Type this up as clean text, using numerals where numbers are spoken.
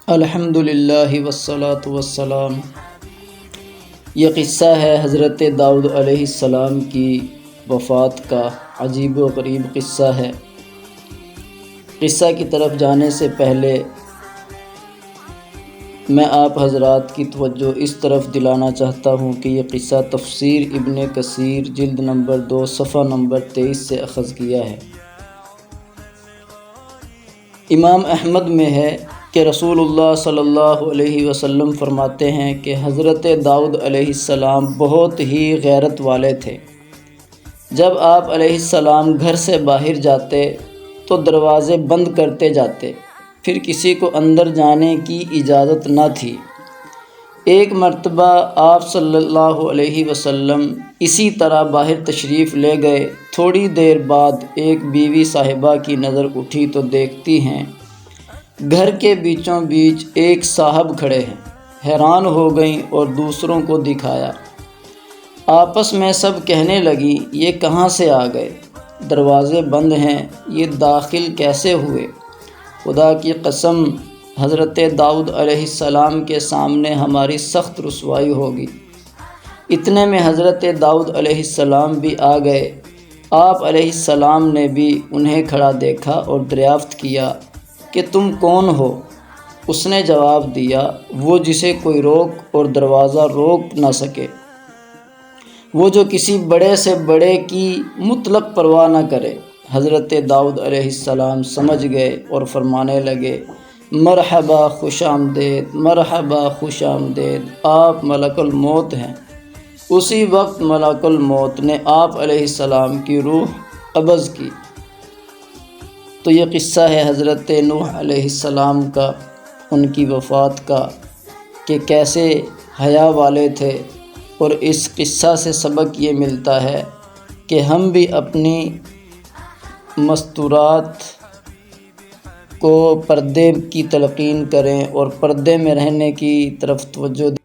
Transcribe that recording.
الحمدللہ والصلاة والسلام۔ یہ قصہ ہے حضرت داؤد علیہ السلام کی وفات کا۔ عجیب و غریب قصہ ہے۔ قصہ کی طرف جانے سے پہلے میں آپ حضرات کی توجہ اس طرف دلانا چاہتا ہوں کہ یہ قصہ تفسیر ابن کثیر جلد نمبر 2 صفحہ نمبر 23 سے اخذ کیا ہے۔ امام احمد میں ہے کہ رسول اللہ صلی اللہ علیہ وسلم فرماتے ہیں کہ حضرت داؤد علیہ السلام بہت ہی غیرت والے تھے۔ جب آپ علیہ السلام گھر سے باہر جاتے تو دروازے بند کرتے جاتے، پھر کسی کو اندر جانے کی اجازت نہ تھی۔ ایک مرتبہ آپ صلی اللہ علیہ وسلم اسی طرح باہر تشریف لے گئے۔ تھوڑی دیر بعد ایک بیوی صاحبہ کی نظر اٹھی تو دیکھتی ہیں گھر کے بیچوں بیچ ایک صاحب کھڑے ہیں۔ حیران ہو گئیں اور دوسروں کو دکھایا۔ آپس میں سب کہنے لگیں یہ کہاں سے آ گئے؟ دروازے بند ہیں، یہ داخل کیسے ہوئے؟ خدا کی قسم حضرت داؤد علیہ السلام کے سامنے ہماری سخت رسوائی ہوگی۔ اتنے میں حضرت داؤد علیہ السلام بھی آ گئے۔ آپ علیہ السلام نے بھی انہیں کھڑا دیکھا اور دریافت کیا کہ تم کون ہو؟ اس نے جواب دیا، وہ جسے کوئی روک اور دروازہ روک نہ سکے، وہ جو کسی بڑے سے بڑے کی مطلق پرواہ نہ کرے۔ حضرت داؤد علیہ السلام سمجھ گئے اور فرمانے لگے، مرحبا، خوش آمدید، مرحبا، خوش آمدید، آپ ملک الموت ہیں۔ اسی وقت ملک الموت نے آپ علیہ السلام کی روح قبض کی۔ تو یہ قصہ ہے حضرت نوح علیہ السلام کا، ان کی وفات کا، کہ کیسے حیا والے تھے۔ اور اس قصہ سے سبق یہ ملتا ہے کہ ہم بھی اپنی مستورات کو پردے کی تلقین کریں اور پردے میں رہنے کی طرف توجہ دیں۔